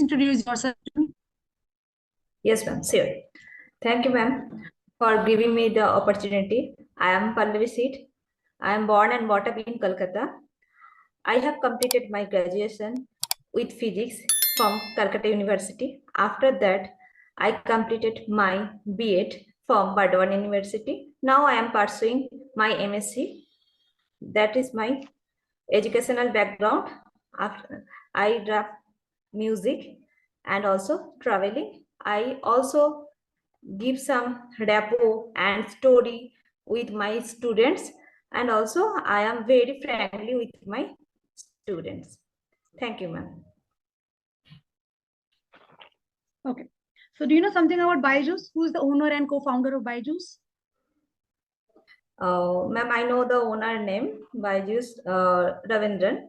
introduce yourself to me? Yes, ma'am. Sure. Thank you, ma'am, for giving me the opportunity. I am Pallavi Seeth. I am born and brought up in Kolkata. I have completed my graduation with physics from Calcutta University. After that, I completed my B.Ed from Burdwan University. Now I am pursuing my MSc. That is my educational background. After I draft music and also traveling. I also give some rapport and story with my students, and also I am very friendly with my students. Thank you, ma'am. Okay. So do you know something about Byju's? Who is the owner and co-founder of Byju's? Ma'am, I know the owner name, byjus Ravindran.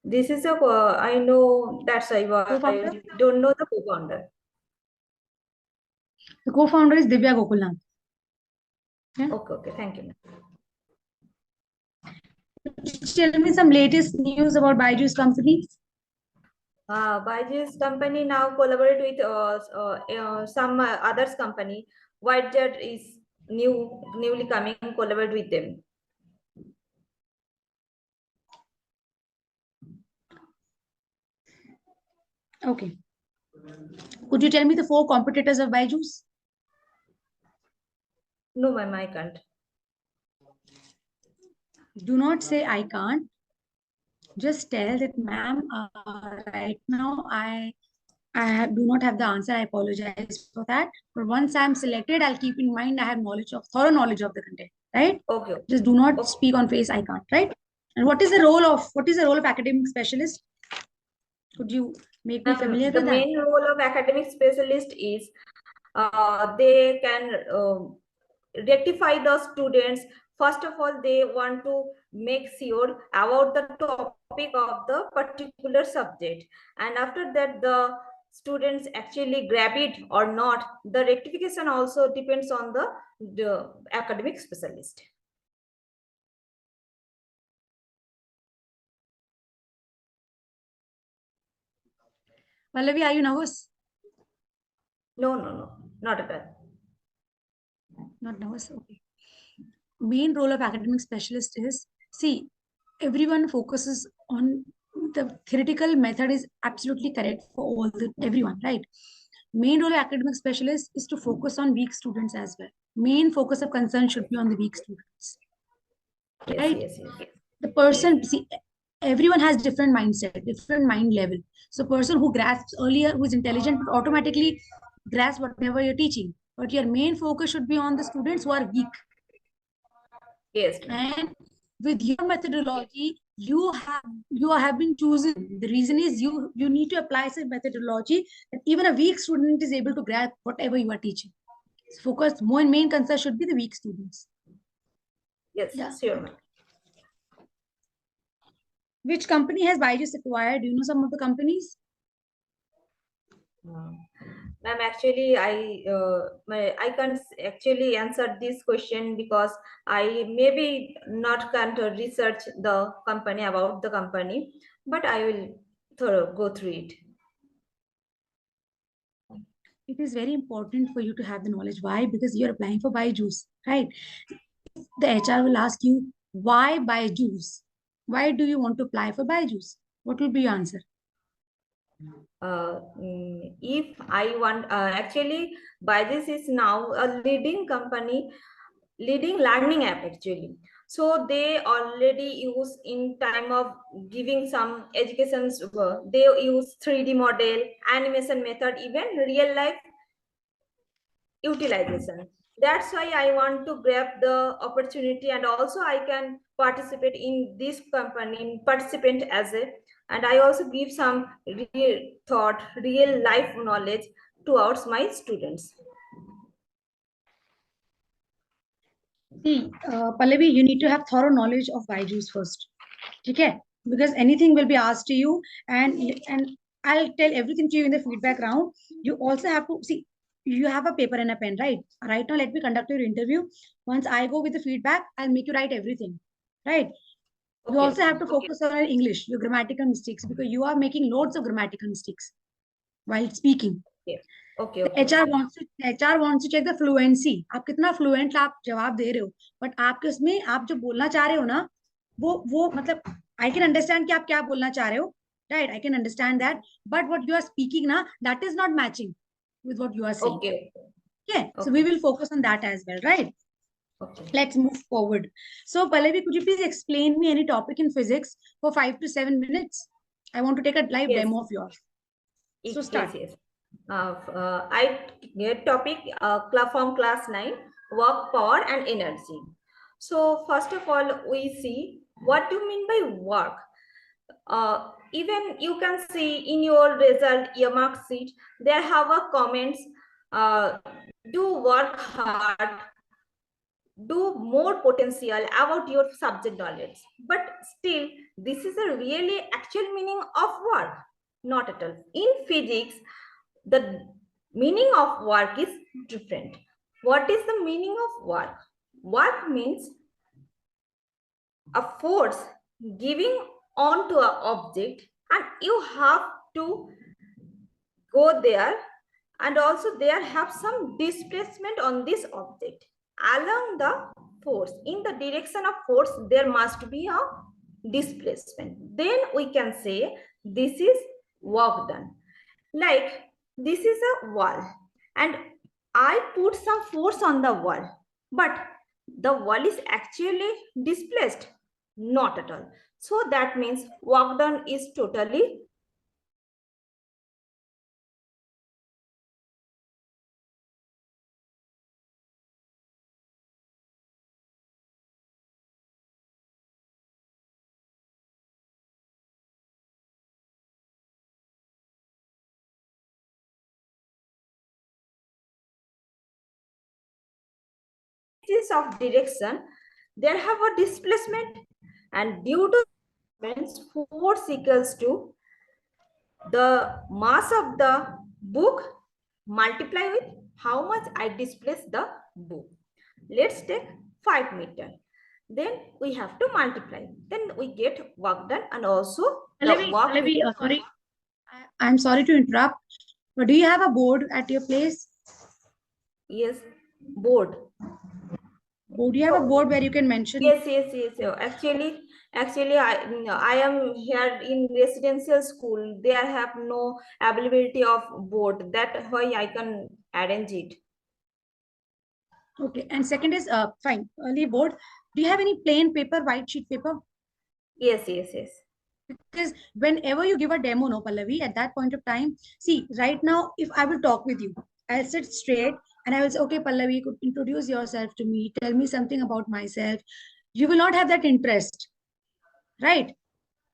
This is I know that's I don't know the co-founder. The co-founder is Divya Gokulnath. Yeah. Okay, thank you, ma'am. Tell me some latest news about Byju's company. Byju's company now collaborate with some others company. 𝐻𝐸𝐬𝐤 is newly coming collaborate with them. Okay. Could you tell me the 4 competitors of Byju's? No, ma'am, I can't. Do not say I can't. Just tell that, ma'am, right now I do not have the answer. I apologize for that. But once I'm selected, I'll keep in mind I have thorough knowledge of the content, right? Okay. Just do not speak on face I can't, right? And what is the role of academic specialist? Could you make me familiar with that? The main role of academic specialist is they can rectify the students. First of all, they want to make sure about the topic of the particular subject, and after that the students actually grab it or not. The rectification also depends on the academic specialist. Pallavi, are you nervous? No, not at all. Not nervous, okay. Main role of academic specialist is, see, everyone focuses on the theoretical method is absolutely correct for everyone, right? Main role of academic specialist is to focus on weak students as well. Main focus of concern should be on the weak students, right? Yes. The person, see, everyone has different mindset, different mind level. So person who grasps earlier, who is intelligent, will automatically grasp whatever you're teaching. But your main focus should be on the students who are weak. Yes. And with your methodology, you have been chosen. The reason is you need to apply such methodology that even a weak student is able to grasp whatever you are teaching. So focus, main concern should be the weak students. Yes, yeah. Sure. Which company has Byju's acquired? Do you know some of the companies? Ma'am, actually, I can't actually answer this question because I maybe not can't research the company about the company, but I will go through it. It is very important for you to have the knowledge. Why? Because you're applying for Byju's, right? The HR will ask you, why Byju's? Why do you want to apply for Byju's? What will be your answer? If I want, actually, Byjus is now a leading company, leading learning app actually. So they already use in time of giving some educations, they use 3D model, animation method, even real life utilization. That's why I want to grab the opportunity, and also I can participate in this company, participant as a, and I also give some real thought, real life knowledge towards my students. See, Pallavi, you need to have thorough knowledge of Byju's first. Okay? Because anything will be asked to you, and I'll tell everything to you in the feedback round. You also have to see, you have a paper and a pen, right? Right now, let me conduct your interview. Once I go with the feedback, I'll make you write everything, right? You also Okay. have to focus on your English, your grammatical mistakes, because you are making loads of grammatical mistakes while speaking. Okay. Okay. The Okay. HR wants to check the fluency. आप कितना fluent आप जवाब दे रहे हो, but आपके उसमें आप जो बोलना चाह रहे हो ना, वो मतलब I can understand कि आप क्या बोलना चाह रहे हो, right? I can understand that, but what you are speaking ना, that is not matching with what you are saying. Okay. Okay, so we Okay. will focus on that as well, right? Okay. Let's move forward. So, Pallavi, could you please explain me any topic in physics for 5 to 7 minutes? I want to take a live Yes. demo of yours. So Yes. start. Yes. I get topic from class 9, work, power, and energy. So first of all, we see what do you mean by work. Even you can see in your result, your mark sheet, there have a comments. Uh, do work hard, do more potential about your subject knowledge, but still this is a really actual meaning of work. Not at all. In physics, the meaning of work is different. What is the meaning of work? Work means a force giving onto an object, and you have to go there, and also there have some displacement on this object along the force. In the direction of force, there must be a displacement. Then we can say this is work done. Like this is a wall, and I put some force on the wall, but the wall is actually displaced. Not at all. So that means work done is totally of direction. There have a displacement, and due to force equals to the mass of the book multiply with how much I displace the book. Let's take 5 meter. Then we have to multiply. Then we get work done, and also the work. Pallavi, sorry, I'm sorry to interrupt, but do you have a board at your place? Yes, board. Board, do you have a board where you can mention? Yes. Actually, I am here in residential school. They have no availability of board. That's why I can arrange it. Okay, and second is fine. Early board. Do you have any plain paper, white sheet paper? Yes. Because whenever you give a demo, no, Pallavi, at that point of time, see, right now, if I will talk with you, I'll sit straight and I will say, okay, Pallavi, you could introduce yourself to me, tell me something about myself. You will not have that interest, right?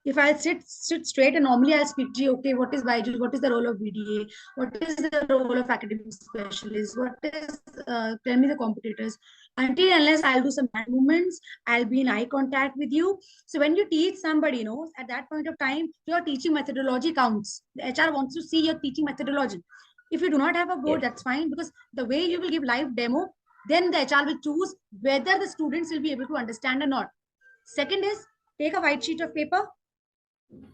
If I'll sit straight and normally I'll speak to you, okay, what is byjus, what is the role of BDA, what is the role of academic specialist, what is, tell me the competitors. Until unless I'll do some hand movements, I'll be in eye contact with you. So when you teach somebody, you know, at that point of time, your teaching methodology counts. The HR wants to see your teaching methodology. If you do not have a board, Yes. that's fine, because the way you will give live demo, then the HR will choose whether the students will be able to understand or not. Second is, take a white sheet of paper,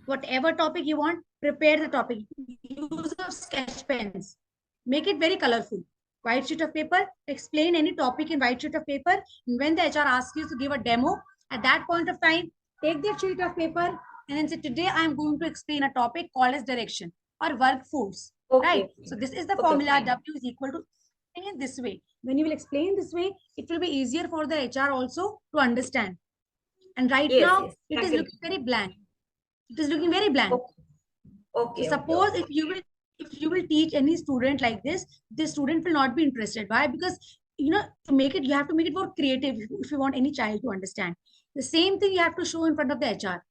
whatever topic you want, prepare the topic. Use of sketch pens. Make it very colorful. White sheet of paper, explain any topic in white sheet of paper. When the HR asks you to give a demo, at that point of time, take the sheet of paper and then say, today I am going to explain a topic called as direction or workforce. Okay. Right? So this is the Okay. formula. Fine. W is equal to in this way. When you will explain this way, it will be easier for the HR also to understand. And right now, Yes. it is Thank you. looking very blank. It is looking very blank. So Okay. suppose if you will teach any student like this student will not be interested. Why? Because you know, to make it, you have to make it more creative if you want any child to understand. The same thing you have to show in front of the HR.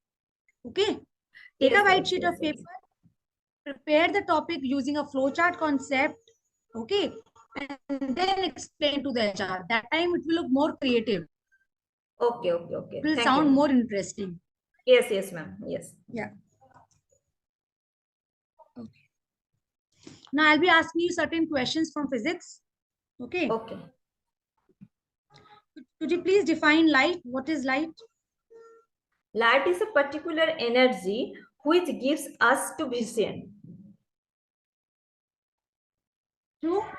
Okay. Take a white sheet of paper, prepare the topic using a flowchart concept. Okay. And then explain to the HR. That time it will look more creative. Okay. It will Thank you, sound ma'am. more interesting. Yes, ma'am. Yes. Yeah. Okay. Now I'll be asking you certain questions from physics. Okay. Okay. Could you please define light? What is light? Light is a particular energy which gives us to vision.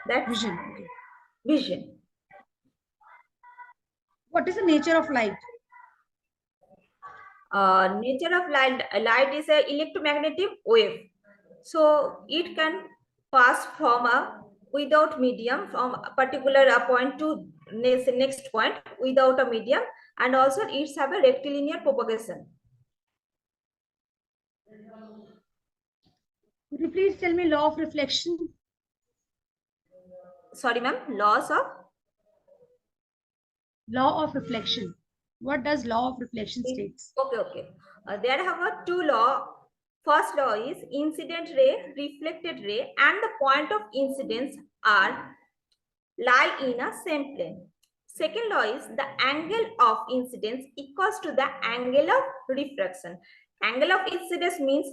That's Vision. Okay. vision. What is the nature of light? Nature of light is a electromagnetic wave. So it can pass from a without medium from a particular point to next point without a medium, and also it's have a rectilinear propagation. Could you please tell me law of reflection? Sorry, ma'am. Laws of Law of reflection. What does law of reflection states? okay. There have a two law. First law is incident ray, reflected ray, and the point of incidence are lie in a same plane. Second law is the angle of incidence equals to the angle of refraction. Angle of incidence means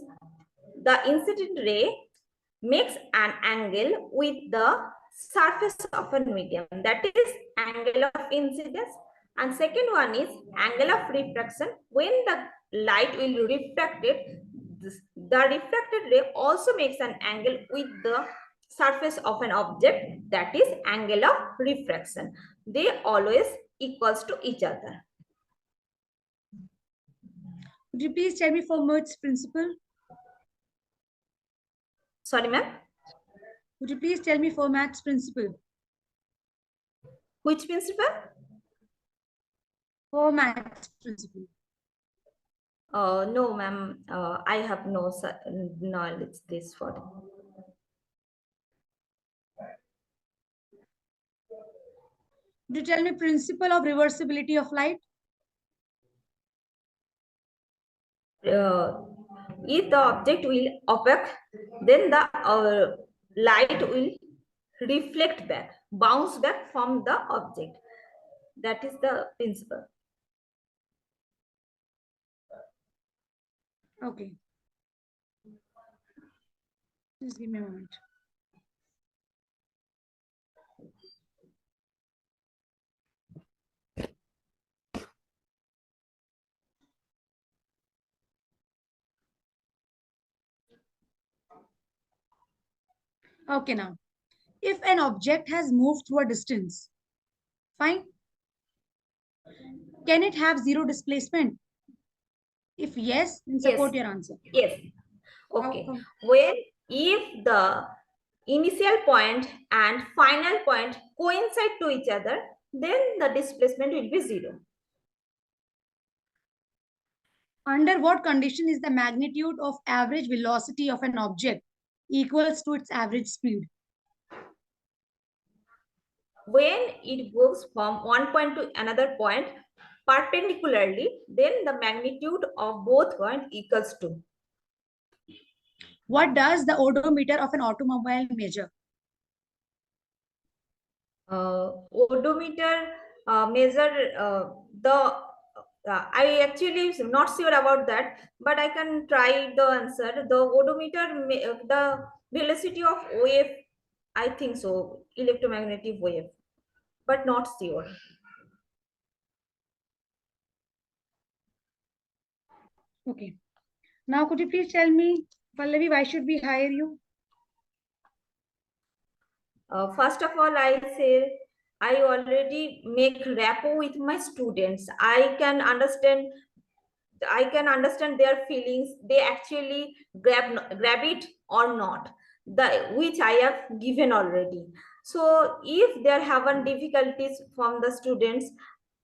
the incident ray makes an angle with the surface of a medium. That is angle of incidence. And second one is angle of refraction. When the light will refract it, the refracted ray also makes an angle with the surface of an object, that is angle of refraction. They always equals to each other. Could you please tell me Fermat's principle? Sorry, ma'am. Could you please tell me Fermat's principle? Which principle? Fermat's principle. No, ma'am. I have no knowledge this for. Could you tell me principle of reversibility of light? If the object will opaque, then the light will reflect back, bounce back from the object. That is the principle. Okay. Just give me a moment. Okay, now, if an object has moved through a distance, fine. Can it have zero displacement? If yes, then support your answer. Yes. Okay. When if the initial point and final point coincide to each other, then the displacement will be zero. Under what condition is the magnitude of average velocity of an object equals to its average speed? When it goes from one point to another point perpendicularly, then the magnitude of both points equals to. What does the odometer of an automobile measure? Odometer measure I actually am not sure about that, but I can try the answer. The odometer, the velocity of wave, I think so, electromagnetic wave, but not sure. Okay. Now, could you please tell me, Pallavi, why should we hire you? First of all, I say I already make rapport with my students. I can understand their feelings. They actually grab it or not, which I have given already. So if there haven't difficulties from the students,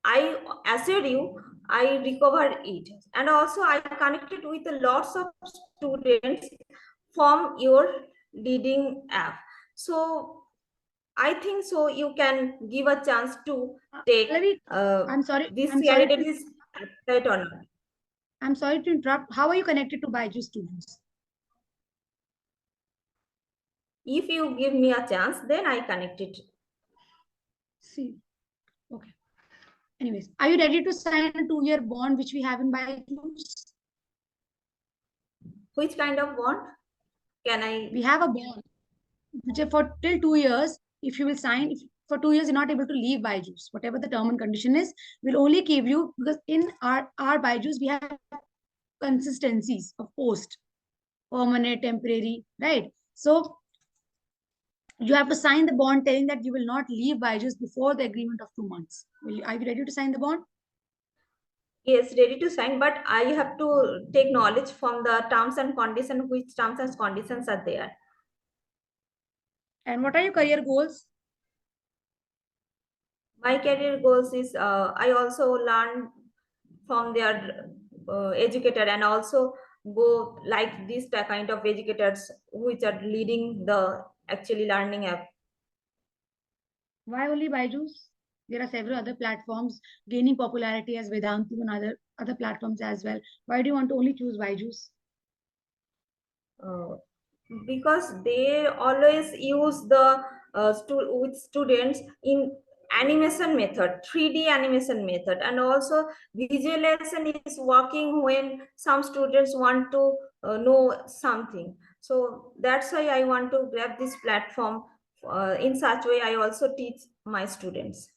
I assure you I recovered it. And also I connected with lots of students from your leading app. So I think so you can give a chance to take I'm sorry. this I'm sorry. candidate is right or not. I'm sorry to interrupt. How are you connected to Byju students? If you give me a chance, then I connect it. See. Okay. Anyways, are you ready to sign a 2-year bond which we have in Byju's? Which kind of bond can I? We have a bond which is for till 2 years. If you will sign, for 2 years you're not able to leave byjus. Whatever the term and condition is, we'll only give you, because in our byjus we have consistencies of post, permanent, temporary, right? So you have to sign the bond telling that you will not leave byjus before the agreement of 2 months. Are you ready to sign the bond? Yes, ready to sign, but I have to take knowledge from the terms and conditions, which terms and conditions are there. And what are your career goals? My career goals is I also learn from their educator, and also go like this kind of educators which are leading the actually learning app. Why only byjus? There are several other platforms gaining popularity as Vedantu and other platforms as well. Why do you want to only choose byjus? Uh, because they always use the with students in animation method, 3D animation method, and also visualization is working when some students want to know something. So that's why I want to grab this platform. In such way I also teach my students.